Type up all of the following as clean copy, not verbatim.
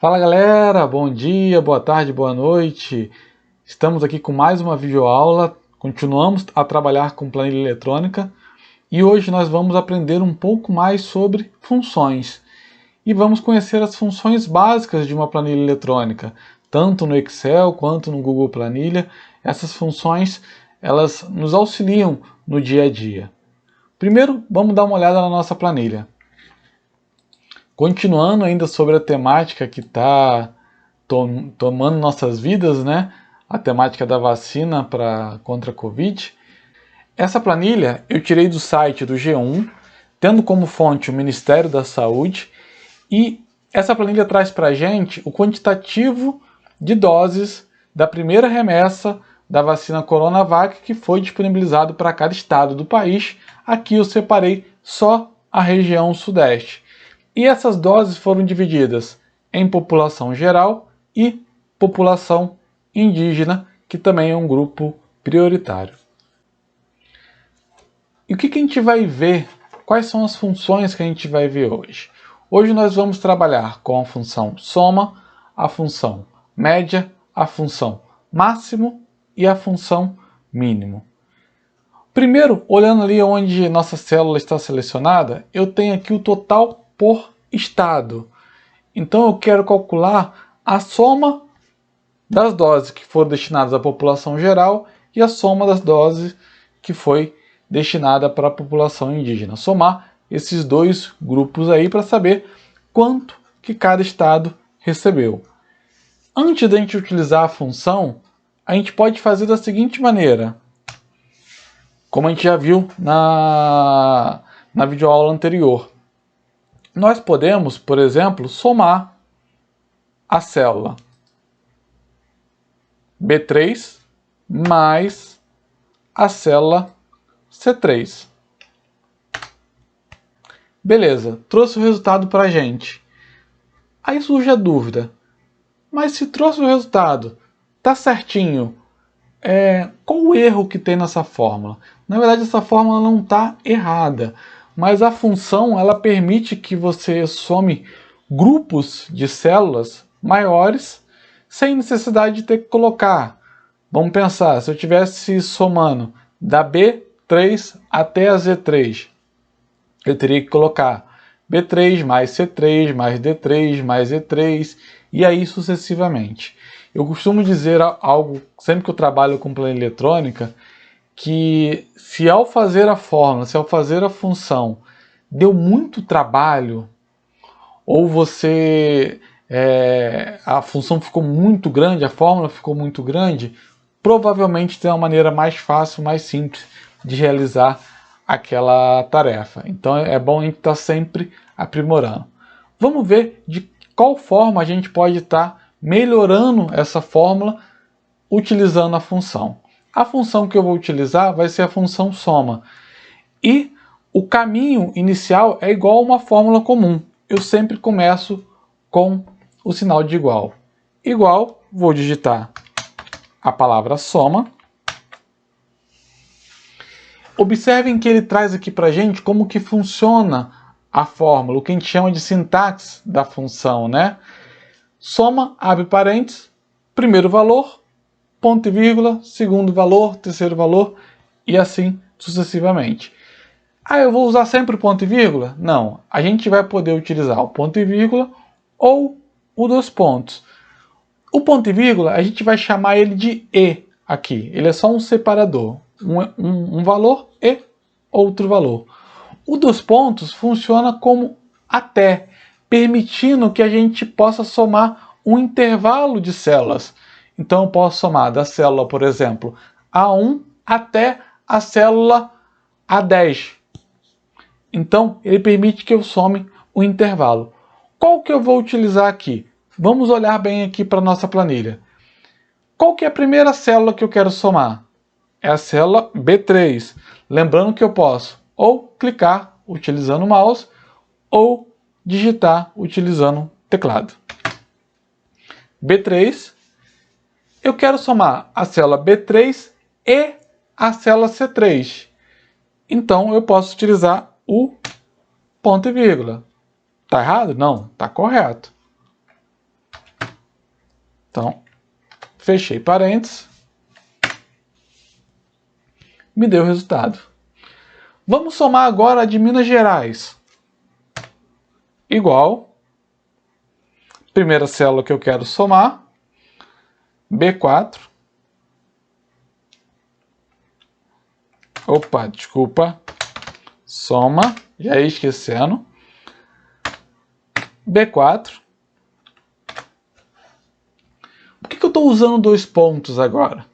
Fala galera, bom dia, boa tarde, boa noite. Estamos aqui com mais uma videoaula, continuamos a trabalhar com planilha eletrônica e hoje nós vamos aprender um pouco mais sobre funções. E vamos conhecer as funções básicas de uma planilha eletrônica, tanto no Excel quanto no Google Planilha. Essas funções, elas nos auxiliam no dia a dia. Primeiro, vamos dar uma olhada na nossa planilha. Continuando ainda sobre a temática que está tomando nossas vidas, né? A temática da vacina contra a Covid. Essa planilha eu tirei do site do G1, tendo como fonte o Ministério da Saúde, e essa planilha traz para a gente o quantitativo de doses da primeira remessa da vacina Coronavac que foi disponibilizado para cada estado do país. Aqui eu separei só a região sudeste. E essas doses foram divididas em população geral e população indígena, que também é um grupo prioritário. E o que a gente vai ver? Quais são as funções que a gente vai ver hoje? Hoje nós vamos trabalhar com a função soma, a função média, a função máximo e a função mínimo. Primeiro, olhando ali onde nossa célula está selecionada, eu tenho aqui o total por estado. Então eu quero calcular a soma das doses que foram destinadas à população geral e a soma das doses que foi destinada para a população indígena. Somar esses dois grupos aí para saber quanto que cada estado recebeu. Antes da gente utilizar a função, a gente pode fazer da seguinte maneira. Como a gente já viu na videoaula anterior. Nós podemos, por exemplo, somar a célula B3 mais a célula C3. Beleza, trouxe o resultado para a gente. Aí surge a dúvida, mas se trouxe o resultado, tá certinho, qual o erro que tem nessa fórmula? Na verdade, essa fórmula não está errada, mas a função ela permite que você some grupos de células maiores sem necessidade de ter que colocar. Vamos pensar, se eu estivesse somando da B3 até a Z3, eu teria que colocar B3 mais C3 mais D3 mais E3 e aí sucessivamente. Eu costumo dizer algo, sempre que eu trabalho com planilha eletrônica, que se ao fazer a fórmula, se ao fazer a função, deu muito trabalho, ou a função ficou muito grande, a fórmula ficou muito grande, provavelmente tem uma maneira mais fácil, mais simples de realizar aquela tarefa. Então é bom a gente estar sempre aprimorando. Vamos ver de qual forma a gente pode estar melhorando essa fórmula utilizando a função. A função que eu vou utilizar vai ser a função soma. E o caminho inicial é igual a uma fórmula comum. Eu sempre começo com o sinal de igual. Igual, vou digitar a palavra soma. Observem que ele traz aqui para a gente como que funciona a fórmula, o que a gente chama de sintaxe da função, né? Soma, abre parênteses, primeiro valor, ponto e vírgula, segundo valor, terceiro valor e assim sucessivamente. Eu vou usar sempre o ponto e vírgula? Não, a gente vai poder utilizar o ponto e vírgula ou o dois pontos. O ponto e vírgula a gente vai chamar ele de E aqui, ele é só um separador, um valor e outro valor. O dos pontos funciona como até, permitindo que a gente possa somar um intervalo de células. Então eu posso somar da célula, por exemplo, A1 até a célula A10. Então ele permite que eu some o intervalo. Qual que eu vou utilizar aqui? Vamos olhar bem aqui para a nossa planilha. Qual que é a primeira célula que eu quero somar? É a célula B3. Lembrando que eu posso ou clicar utilizando o mouse ou digitar utilizando o teclado. B3, eu quero somar a célula B3 e a célula C3. Então eu posso utilizar o ponto e vírgula. Está errado? Não, está correto. Então, fechei parênteses. Me deu o resultado. Vamos somar agora a de Minas Gerais. Igual. Primeira célula que eu quero somar. B4. Opa, desculpa. Soma. Já ia esquecendo. B4. Por que eu estou usando 2 pontos agora?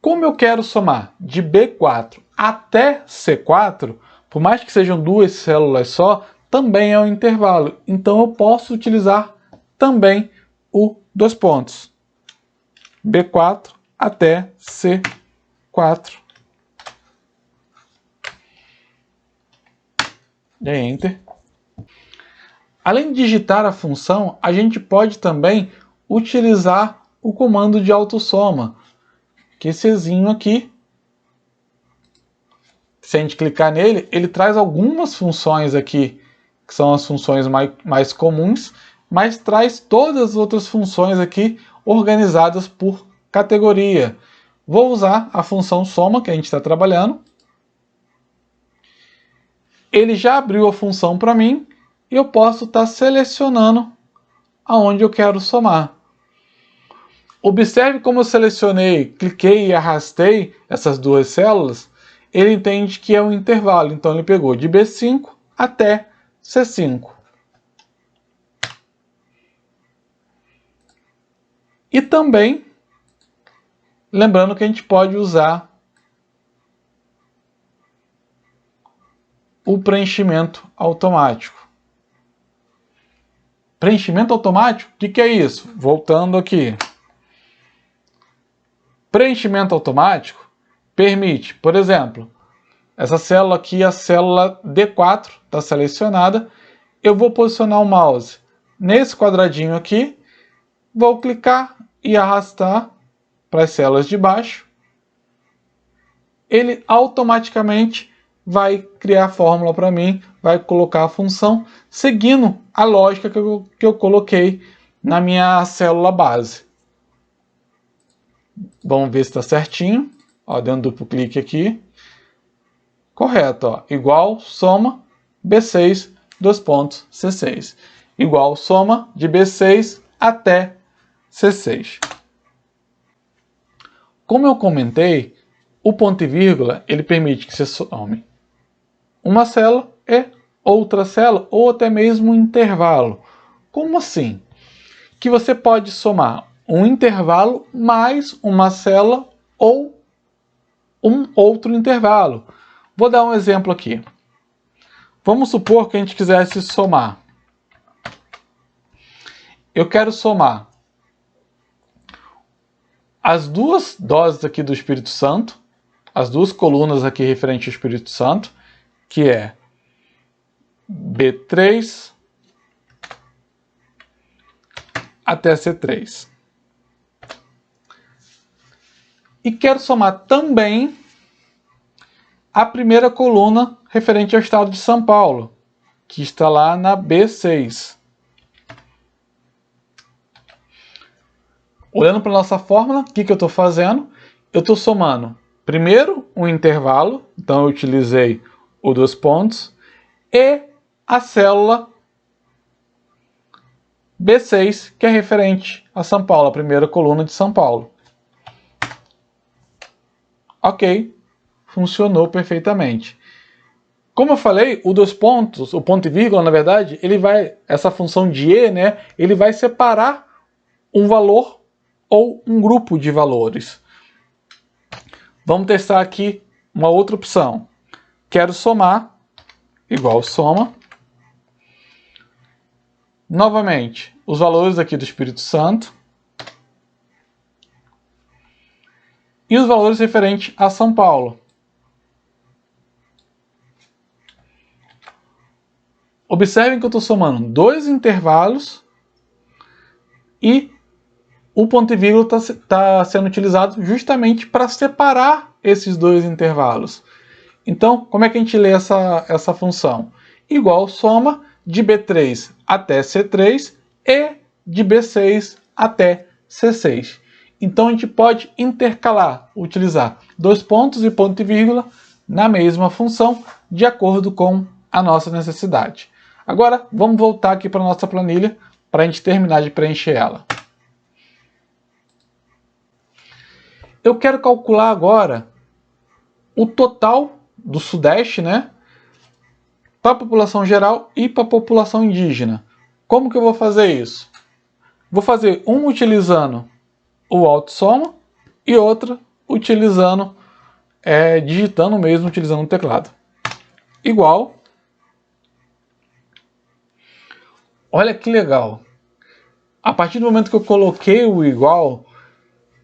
Como eu quero somar de B4 até C4, por mais que sejam 2 células só, também é um intervalo. Então eu posso utilizar também o 2 pontos. B4 até C4. E aí, Enter. Além de digitar a função, a gente pode também utilizar o comando de autossoma, que essezinho aqui, se a gente clicar nele, ele traz algumas funções aqui, que são as funções mais comuns, mas traz todas as outras funções aqui organizadas por categoria. Vou usar a função soma que a gente está trabalhando. Ele já abriu a função para mim e eu posso estar selecionando aonde eu quero somar. Observe como eu selecionei, cliquei e arrastei essas 2 células, ele entende que é um intervalo, então ele pegou de B5 até C5. E também, lembrando que a gente pode usar o preenchimento automático. Preenchimento automático? O que é isso? Voltando aqui. Preenchimento automático permite, por exemplo, essa célula aqui, a célula D4, está selecionada. Eu vou posicionar o mouse nesse quadradinho aqui, vou clicar e arrastar para as células de baixo. Ele automaticamente vai criar a fórmula para mim, vai colocar a função, seguindo a lógica que eu coloquei na minha célula base. Vamos ver se está certinho. Ó, deu um duplo clique aqui. Correto, ó. Igual, soma, B6, 2 pontos, C6. Igual, soma de B6 até C6. Como eu comentei, o ponto e vírgula, ele permite que você some uma célula e outra célula, ou até mesmo um intervalo. Como assim? Que você pode somar um intervalo mais uma célula ou um outro intervalo. Vou dar um exemplo aqui. Vamos supor que a gente quisesse somar. Eu quero somar as 2 doses aqui do Espírito Santo, as 2 colunas aqui referentes ao Espírito Santo, que é B3 até C3. E quero somar também a primeira coluna referente ao estado de São Paulo, que está lá na B6. Olhando para a nossa fórmula, o que eu estou fazendo? Eu estou somando primeiro um intervalo, então eu utilizei o 2 pontos, e a célula B6, que é referente a São Paulo, a primeira coluna de São Paulo. Ok, funcionou perfeitamente. Como eu falei, o 2 pontos, o ponto e vírgula, na verdade, ele vai, essa função de e, né, ele vai separar um valor ou um grupo de valores. Vamos testar aqui uma outra opção. Quero somar, igual soma. Novamente, os valores aqui do Espírito Santo. E os valores referentes a São Paulo. Observem que eu estou somando 2 intervalos e o ponto e vírgula está sendo utilizado justamente para separar esses 2 intervalos. Então, como é que a gente lê essa função? Igual soma de B3 até C3 e de B6 até C6. Então a gente pode intercalar, utilizar dois pontos e ponto e vírgula na mesma função, de acordo com a nossa necessidade. Agora vamos voltar aqui para a nossa planilha para a gente terminar de preencher ela. Eu quero calcular agora o total do Sudeste, né, para a população geral e para a população indígena. Como que eu vou fazer isso? Vou fazer um utilizando o autossoma e outra utilizando, digitando mesmo, utilizando o teclado. Igual. Olha que legal. A partir do momento que eu coloquei o igual,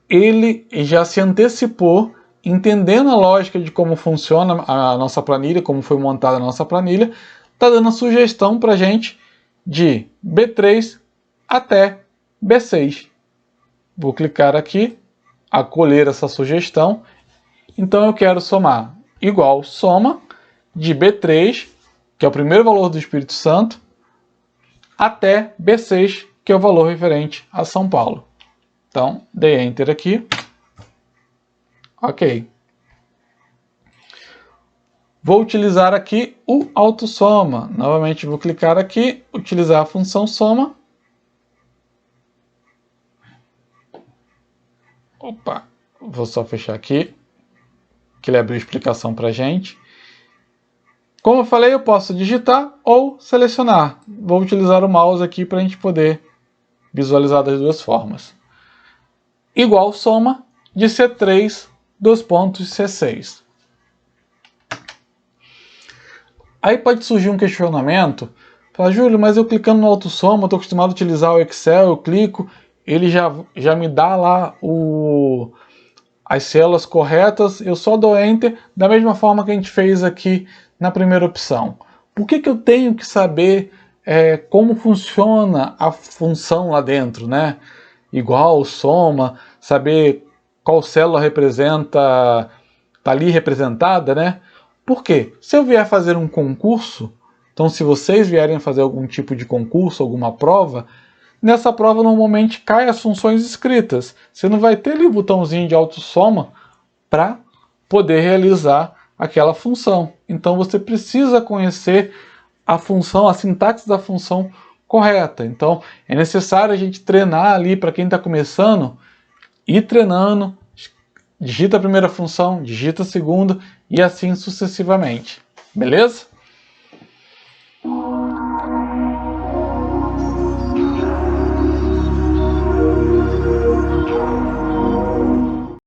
ele já se antecipou, entendendo a lógica de como funciona a nossa planilha, como foi montada a nossa planilha, está dando a sugestão para a gente de B3 até B6. Vou clicar aqui, acolher essa sugestão. Então eu quero somar igual soma de B3, que é o primeiro valor do Espírito Santo, até B6, que é o valor referente a São Paulo. Então, dei Enter aqui. Ok. Vou utilizar aqui o autossoma. Novamente vou clicar aqui, utilizar a função soma. Opa, vou só fechar aqui, que ele abriu explicação para a gente. Como eu falei, eu posso digitar ou selecionar. Vou utilizar o mouse aqui para a gente poder visualizar das duas formas. Igual soma de C3 dos pontos C6. Aí pode surgir um questionamento. Fala, Júlio, mas eu clicando no autossoma, estou acostumado a utilizar o Excel, eu clico, ele já me dá lá as células corretas, eu só dou Enter, da mesma forma que a gente fez aqui na primeira opção. Por que eu tenho que saber como funciona a função lá dentro, né? Igual, soma, saber qual célula representa, está ali representada, né? Por quê? Se eu vier fazer um concurso, então se vocês vierem fazer algum tipo de concurso, alguma prova, nessa prova normalmente cai as funções escritas. Você não vai ter ali o botãozinho de autossoma para poder realizar aquela função. Então você precisa conhecer a função, a sintaxe da função correta. Então é necessário a gente treinar ali, para quem está começando, ir treinando, digita a primeira função, digita a segunda e assim sucessivamente. Beleza?